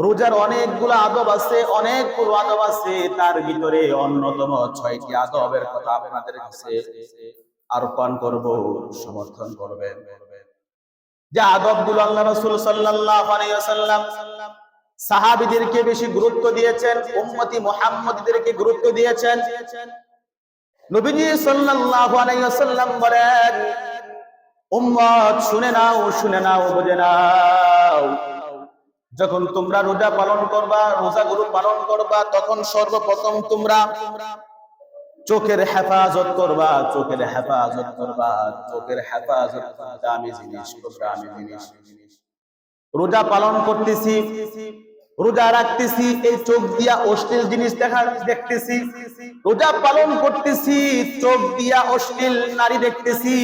রোজার অনেকগুলো আদব আছে, অনেকগুলো আদব আছে, তার ভিতরে অন্যতম 6টি আদবের কথা আপনাদের কাছে আরোপণ করব, সমর্থন করবেন। যে আদবগুলো আল্লাহ রাসূল সাল্লাল্লাহু আলাইহি ওয়াসাল্লাম সাহাবীদেরকে বেশি গুরুত্ব দিয়েছেন, উম্মতি মুহাম্মাদীদেরকে গুরুত্ব দিয়েছেন। নবীজি সাল্লাল্লাহু আলাইহি ওয়াসাল্লাম বলেন, উম্মত শুনে নাও, বুঝে নাও, যখন তোমরা রোজা পালন করবা, রোজাগুলো পালন করবা, তখন সর্বপ্রথম তোমরা চোখের হেফাজত করবা, চোখের হেফাজত দামি জিনিস, দামি জিনিস। রোজা পালন করতেছি, রোজা রাখতেছি, এই চোখ দিয়া অশ্লীল জিনিস দেখতেছি। রোজা পালন করতেছি, চোখ দিয়া অশ্লীল নারী দেখতেছি।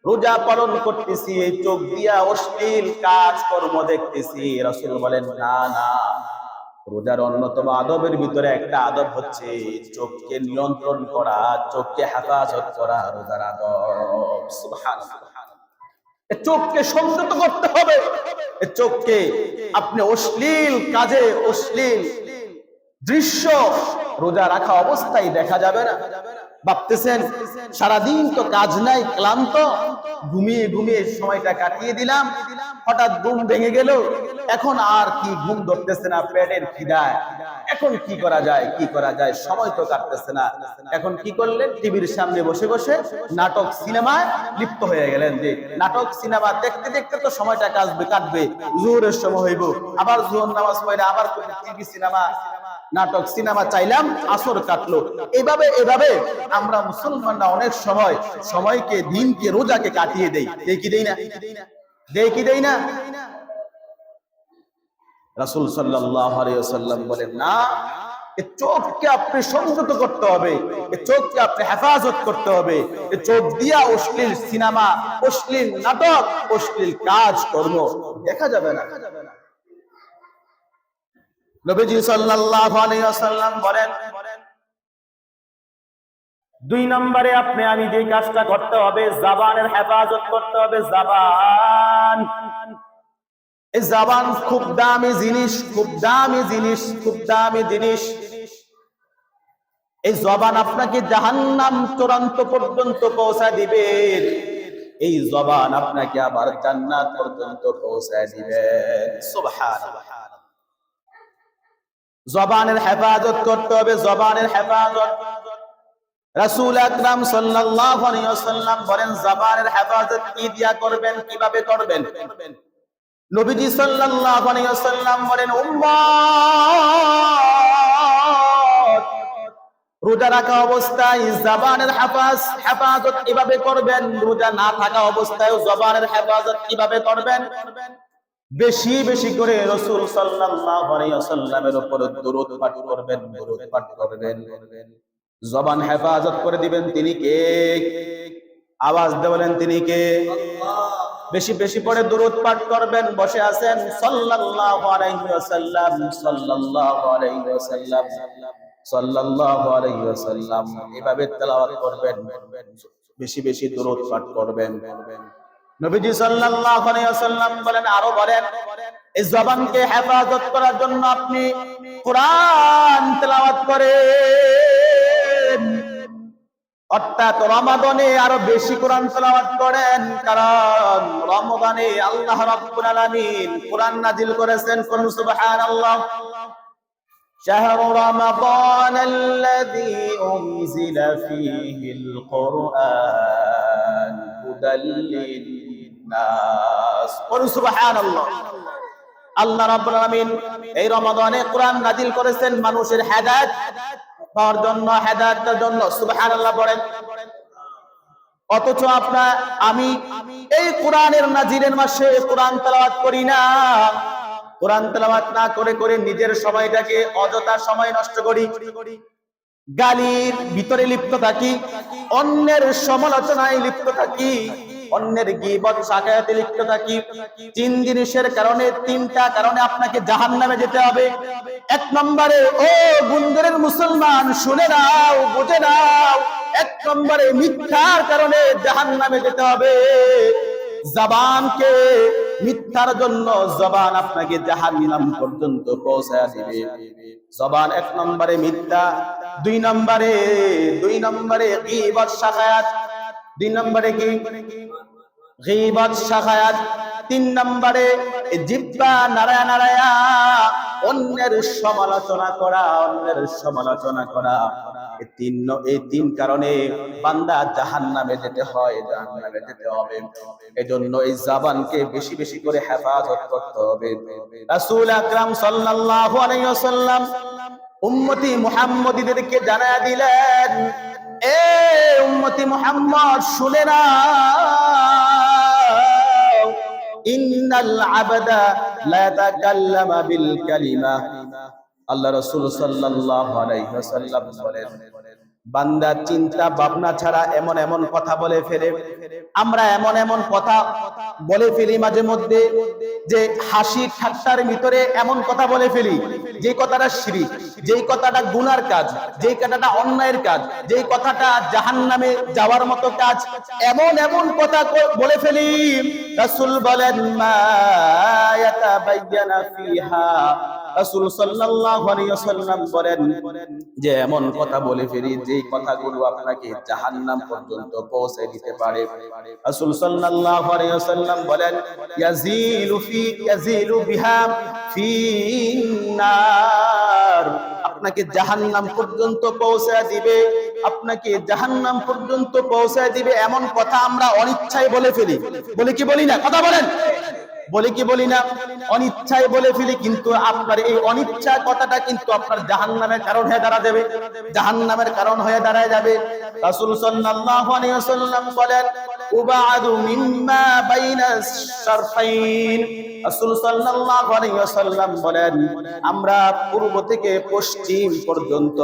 রোজা পালন করতেছি, এই চোখ দিয়া অশ্লীল কাজ কর্ম দেখতেছি। রাসূল বলেন, না, রোজার অন্যতম আদবের ভিতরে একটা আদব হচ্ছে চোখকে নিয়ন্ত্রণ করা, চোখকে হেফাজত করা রোজার আদব। সুবহানাল্লাহ। চোখকে সংযত করতে হবে। চোখকে আপনি অশ্লীল কাজে, অশ্লীল দৃশ্য রোজা রাখা অবস্থায় দেখা যাবে না। ভাবতেছেন সারাদিন তো কাজ নাই, ক্লান্ত, ঘুমিয়ে সময়টা কাটিয়ে দিলাম, হঠাৎ ঘুম ভেঙে গেল, এখন আর কি ঘুম ধরতেছে না, পেটের খিদায়, এখন কি করা যায়, সময় তো কাটতেছে না। এখন কি করলেন? টিভির সামনে বসে বসে নাটক সিনেমায় লিপ্ত হয়ে গেলেন। যে নাটক সিনেমা দেখতে দেখতে তো সময়টা কাটবে, জোহরের সময় হইব, আবার জোহর নামাজ পড়ে আবার টিভি সিনেমা, নাটক সিনেমা চাইলাম, আসর কাটলো। এভাবে আমরা মুসলমানরা অনেক সময় সময়কে, দিনকে, রোজাকে কাটিয়ে দেই। দেই না? রাসূল সাল্লাল্লাহু আলাইহি ওয়াসাল্লাম বলেন, না, এই চোখকে আপনি সংযত করতে হবে, এই চোখকে আপনি হেফাজত করতে হবে। এই চোখ দিয়া অশ্লীল সিনেমা, অশ্লীল নাটক, অশ্লীল কাজ কর্ম দেখা যাবে না। নবীজি সাল্লাল্লাহু আলাইহি ওয়াসাল্লাম বলেন, 2 নম্বরে আমি যে কাজটা করতে হবে, জবানের হেফাজত করতে হবে। জবান, এই জবান খুব দামি জিনিস। এই জবান আপনাকে জাহান্নাম চূড়ান্ত পর্যন্ত পৌঁছা দিবে, এই জবান আপনাকে আবার জান্নাত পর্যন্ত পৌঁছা দিবে। সুবহানাল্লাহ। জবানের হেফাজত করতে হবে, জবানের হেফাজত। রাসূল আকরাম সাল্লাল্লাহু আলাইহি ওয়াসাল্লাম বলেন, জবানের হেফাজত কি দিয়া করবেন, কিভাবে করবেন? নবীজি সাল্লাল্লাহু আলাইহি ওয়াসাল্লাম বলেন, উম্মত রোজা রাখা অবস্থায় জবানের হেফাজত কিভাবে করবেন, রোজা না থাকা অবস্থায় জবানের হেফাজত কিভাবে করবেন? বেশি বেশি করে রাসূল সাল্লাল্লাহু আলাইহি ওয়াসাল্লামের উপর দরুদ পাঠ করবেন। জবান হেফাজত করে দিবেন। তিনি কে? আওয়াজ দিয়ে বলেন, তিনি কে? বেশি বেশি পড়ে দরুদ পাঠ করবেন। বসে আছেন, সাল্লাল্লাহু আলাইহি ওয়াসাল্লাম, সাল্লাল্লাহু আলাইহি ওয়াসাল্লাম, সাল্লাল্লাহু আলাইহি ওয়াসাল্লাম, এভাবে তেলাওয়াত করবেন, বেশি বেশি দরুদ পাঠ করবেন। নবীজি সাল্লাল্লাহু আলাইহি ওয়াসাল্লাম বলেন, আরো বলেন, এই জবানকে হেফাজত করার জন্য আপনি কোরআন তেলাওয়াত করেন, অর্থাৎ রমাদানে আরো বেশি কোরআন তেলাওয়াত করেন, কারণ রমাদানে আল্লাহ রাব্বুল আলামিন কোরআন নাজিল করেছেন। কোরআন সুবহানাল্লাহ। শাহরু রমাদানাল্লাযী উনজিলা ফীহিল কুরআন হুদাল লিন-নাস। কোরআন সুবহানাল্লাহ। আল্লাহ রাব্বুল আলামিন এই রমাদানে কোরআন নাজিল করেছেন মানুষের হেদায়েত পাওয়ার জন্য, হেদায়েতের জন্য। সুবহানাল্লাহ পড়েন। অথচ আমি এই কোরআনের নাজিলের মাসে কোরআন তেলাওয়াত করি না, কোরআন তেলাওয়াত না করে নিজের সময়টাকে অযথা সময় নষ্ট করি, গালির ভিতরে লিপ্ত থাকি, অন্যের সমালোচনায় লিপ্ত থাকি, অন্যের গীবত শাকায়াতে লিপ্ত থাকি। 3 জিনিসের কারণে, 3টা কারণে আপনাকে জাহান্নামে যেতে হবে। 1 নম্বরে, ও গুণগরের মুসলমান, শুনে নাও, বুঝে নাও, 1 নম্বরে মিথ্যার কারণে জাহান্নামে যেতে হবে। জবানকে মিথ্যার জন্য জবান আপনাকে জাহান্নাম পর্যন্ত পৌঁছায় দিবে। জবান 1 নম্বরে মিথ্যা, 2 নম্বরে গীবত শাকায়াত, 2 নম্বরে কি গীবত শাকায়াত, 3 নম্বরে জিহ্বা নাড়ায়া নাড়ায়া অন্যের সমালোচনা করা। এই তিন কারণে বান্দা জাহান্নামে যেতে হয়, জাহান্নামে যেতে হবে। এজন্য এই জবানকে বেশি বেশি করে হেফাজত করতে হবে। রাসূল আকরাম সাল্লাল্লাহু আলাইহি ওয়াসাল্লাম উম্মতি মুহাম্মদীদেরকে জানায়া দিলেন, এ উম্মতি মুহাম্মদ শুনে নাও, ইন্নাল আবদা লা ইয়াতাকাল্লামু বিল কালিমা। আল্লাহ রাসূল সাল্লাল্লাহু আলাইহি ওয়াসাল্লাম বলেন, বান্দা চিন্তা ভাবনা ছাড়া এমন এমন কথা বলে ফেলে। আমরা এমন কথা বলে ফেলি মাঝে মধ্যে, যে হাসি ঠাট্টার ভিতরে এমন কথা বলে ফেলি যে কথাটা শিরক, যেই কথাটা গুনার কাজ, যেই কথাটা অন্যায়ের কাজ, যেই কথাটা জাহান্নামে যাওয়ার মতো কাজ, এমন কথা বলে ফেলি। রাসূল বলেন, মা ইয়াতাবায়্যানা ফিহা, রাসূল সাল্লাল্লাহু আলাইহি ওয়াসাল্লাম বলেন যে এমন কথা বলে ফেলি যেই কথাগুলো আপনাকে জাহান্নাম পর্যন্ত পৌঁছে দিতে পারে। রাসূল সাল্লাল্লাহু আলাইহি ওয়াসাল্লাম বলেন, ইয়াজিলু বিহা ফিন্নার, আপনাকে জাহান্নাম পর্যন্ত পৌঁছে দিবে, আপনাকে জাহান্নাম পর্যন্ত পৌঁছে দিবে এমন কথা আমরা অনিচ্ছায় বলে ফেলি। বলি কি বলি না? কথা বলেন। বলি কি বলি না? অনিচ্ছায় বলে ফেলি, কিন্তু আপনার এই অনিচ্ছা কথাটা কিন্তু আপনার জাহান্নামের কারণ হয়ে দাঁড়াবে, জাহান্নামের কারণ হয়ে দাঁড়ায় যাবে। রাসূল সাল্লাল্লাহু আলাইহি ওয়াসাল্লাম বলেন, উবাদু মিম্মা বাইনাস শারফাইন, রাসূল সাল্লাল্লাহু আলাইহি ওয়াসাল্লাম বলেন, আমরা পূর্ব থেকে পশ্চিম পর্যন্ত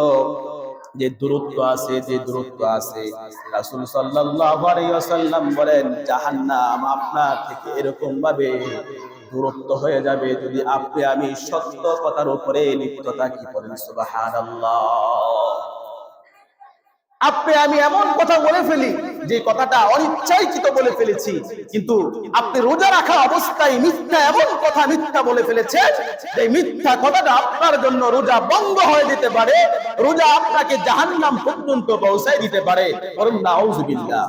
যে দূরত্ব আছে, রাসূল সাল্লাল্লাহু আলাইহি ওয়াসাল্লাম বলেন, জাহান্নাম আপনার থেকে এরকম ভাবে দূরত্ব হয়ে যাবে যদি আপনি আমি সত্য কথার উপরে লিপ্ত থাকি। বলেন সুবহানাল্লাহ। আপনি আমি এমন কথা বলে ফেলি যে কথাটা অনিচ্ছাকৃত বলে ফেলেছি, কিন্তু আপনি রোজা রাখা অবস্থায় মিথ্যা বলে ফেলেছেন, যে মিথ্যা কথাটা আপনার জন্য রোজা বন্ধ হয়ে যেতে পারে, রোজা আপনাকে জাহান্নাম পর্যন্ত পৌঁছায় দিতে পারে। বলুন নাউযুবিল্লাহ।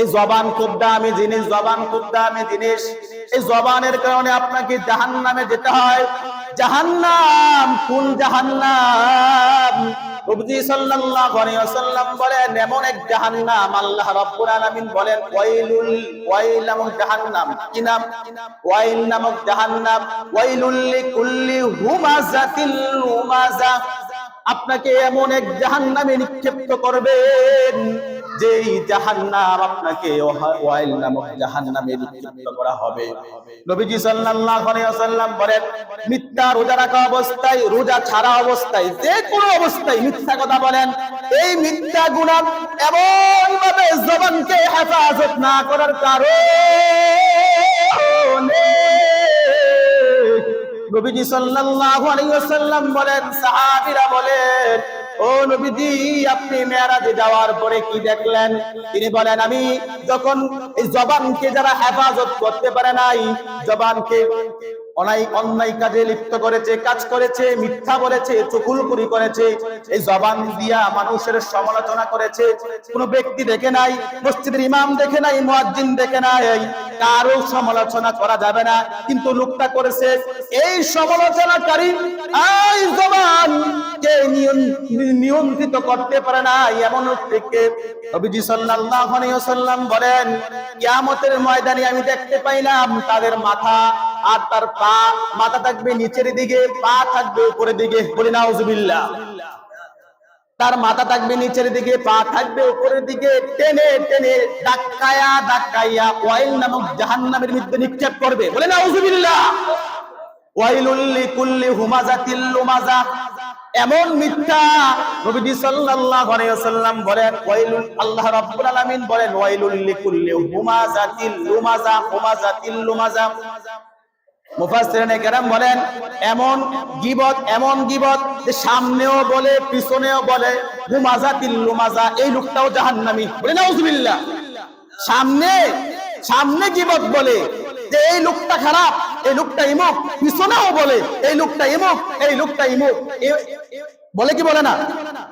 এই জবান খুব দামি জিনিস, এই জবানের কারণে আপনাকে জাহান্নামে যেতে হয়। জাহান্নাম, কোন জাহান্নাম? নবী সাল্লাল্লাহু আলাইহি ওয়াসাল্লাম বলেন, এমন এক জাহান্নাম আল্লাহ রাব্বুল আলামিন বলেন, ওয়াইল নামক জাহান্নাম। কি নাম? ওয়াইল নামক জাহান্নাম। ওয়াইলুল লিকুল্লি হুমাযাতিল লুমাযা, আপনাকে এমন এক জাহান্নামে নিক্ষিপ্ত করবেন যেই জাহান্নাম আপনাকে ওয়াইল নামক জাহান্নামে নিক্ষিপ্ত করা হবে। নবীজি সাল্লাল্লাহু আলাইহি ওয়াসাল্লাম বলেন, মিথ্যা রোজা রাখা অবস্থায়, রোজা ছাড়া অবস্থায়, যে কোনো অবস্থায় মিথ্যা কথা বলেন, এই মিথ্যা গুনাহ এমন ভাবে জবানকে হেফাজত না করার কারণে নবীজি সাল্লাল্লাহু আলাইহি ওয়াসাল্লাম বলেন, সাহাবীরা বলেন, ও নবীজি, আপনি মেরাজে যাওয়ার পরে কি দেখলেন? তিনি বলেন, আমি যখন এই জবানকে যারা হেফাজত করতে পারে নাই, জবানকে অন্যায় কাজে লিপ্ত করেছে, কাজ করেছে, মিথ্যা বলেছে, চুগলখড়ি করেছে, এই জবান দিয়া মানুষের সমালোচনা করেছে, কোন ব্যক্তি দেখে নাই, মসজিদের ইমাম দেখে নাই, মুয়াজ্জিন দেখে নাই, কারো সমালোচনা করা যাবে না, কিন্তু লোকটা করেছে। এই সমালোচনাকারী এই জবানকে নিয়ন্ত্রিত করতে পারে না, এমন ব্যক্তিকে নবীজি সাল্লাল্লাহু আলাইহি ওয়াসাল্লাম বলেন, কিয়ামতের ময়দানে আমি দেখতে পাইলাম তাদের মাথা আর তার পা, মাথা থাকবে নিচের দিকে, পা থাকবে উপরের দিকে। বলি নাউযুবিল্লাহ। তার মাথা থাকবে নিচের দিকে, পা থাকবে উপরের দিকে, টেনে টেনে ধাক্কায়া ওয়াইল নামক জাহান্নামের মধ্যে নিক্ষেপ করবে। বলে নাউযুবিল্লাহ। ওয়াইলুল লিকুল্লি হুমাযাতিল লুমাযা, এমন মিথ্যা। নবী সাল্লাল্লাহু আলাইহি ওয়াসাল্লাম বলেন, ওয়াইলুল, আল্লাহ রাব্বুল আলামিন বলেন, ওয়াইলুল লিকুল্লি হুমাযাতিল লুমাযা। মুফাসসিরিনে কেরাম বলেন, এমন গীবত যে সামনেও বলে পিছনেও বলে, হুমাযাতিল লুমাযা, এই লোকটাও জাহান্নামী। বলে নাউযুবিল্লাহ। সামনে গীবত বলে, যে এই লোকটা খারাপ, এই লোকটা ইমুক, পিছনেও বলে এই লোকটা ইমুক, এই লোকটা ইমুক, বলে কি বলে না?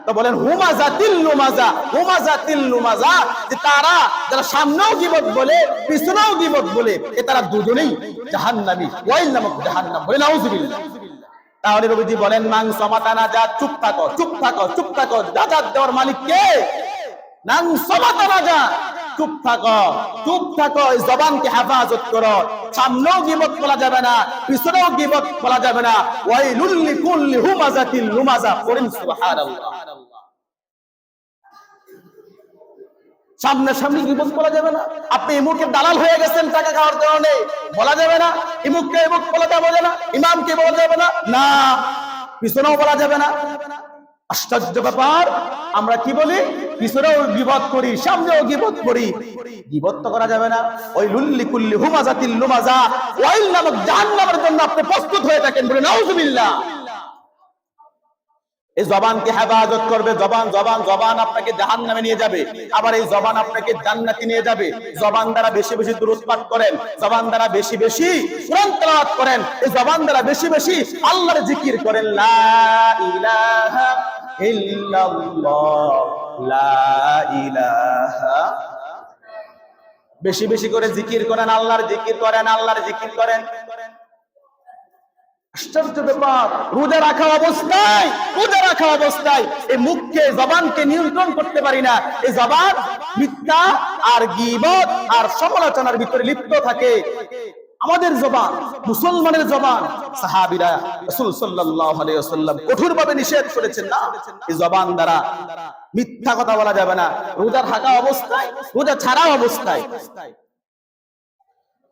তো বলেন হুমাজাতিল লুমাজা, হুমাজাতিল লুমাজা, যে তারা যারা সামনেও গীবত বলে পিছনেও গীবত বলে এ তারা দুজনেই জাহান্নামী, ওয়াইল নামক জাহান্নাম। বলে নাউজুবিল্লাহ। তাহলে নবীজি বলেন মান সামাতানা যা, চুপ থাকো, চুপ থাকো, চুপ থাকো, নাজাত দেওয়ার মালিক কে? নান সামাতানা যা, চুপ থাকো, চুপ থাকো, এই জবানকে হেফাজত করো। সামনেও গীবত বলা যাবে না, পিছনেও গীবত বলা যাবে না। ওয়াইলুল লিকুল্লি হুমাজাতিল লুমাজা। পড়েন সুবহানাল্লাহ। সামনে সামনে গীবত বলা যাবে না। আপনি ইমুকের দালাল হয়ে গেছেন টাকা খাওয়ার কারণে, বলা যাবে না। ইমুককে ইমুক বলা যাবে না, ইমামকে বলা যাবে না, না পিছনেও বলা যাবে না। আশ্চর্য ব্যাপার, আমরা কি বলি? পিছনেও গীবত করি, সামনেও গীবত করি। গীবত তো করা যাবে না। ওই লুল্লি কুল্লি হুমাজাতিল লুমাজা, ওয়াইল নামক জাহান্নামের জন্য আপনি প্রস্তুত হয়ে থাকেন। বলে নাউজুবিল্লাহ। এই জবানকে হেফাজত করবে। জবান জবান জবান আপনাকে জাহান্নামে নিয়ে যাবে, আবার এই জবান আপনাকে জান্নাতে নিয়ে যাবে। জবান দ্বারা বেশি বেশি দুরূদ পাঠ করেন, জবান দ্বারা বেশি বেশি কোরআন তেলাওয়াত করেন, এই জবান দ্বারা বেশি বেশি আল্লাহর জিকির করেন। লা ইলাহা ইল্লাল্লাহ, লা ইলাহা। বেশি বেশি করে জিকির করেন, আল্লাহর জিকির করেন, আল্লাহর জিকির করেন। আশ্চর্য ব্যাপার, রোজা রাখা অবস্থায়, রোজা রাখা অবস্থায় এই মুখকে, জবানকে নিয়ন্ত্রণ করতে পারি না। এই জবান মিথ্যা আর গীবত আর সমালোচনার ভিতরে লিপ্ত থাকে। আমাদের জবান, মুসলমানের জবান, সাহাবীরা রাসূল সাল্লাল্লাহু আলাইহি ওয়াসাল্লাম কঠোরভাবে নিষেধ করেছেন, না এই জবান দ্বারা মিথ্যা কথা বলা যাবে না। রোজা থাকা অবস্থায়, রোজা ছাড়া অবস্থায়।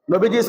নবীজি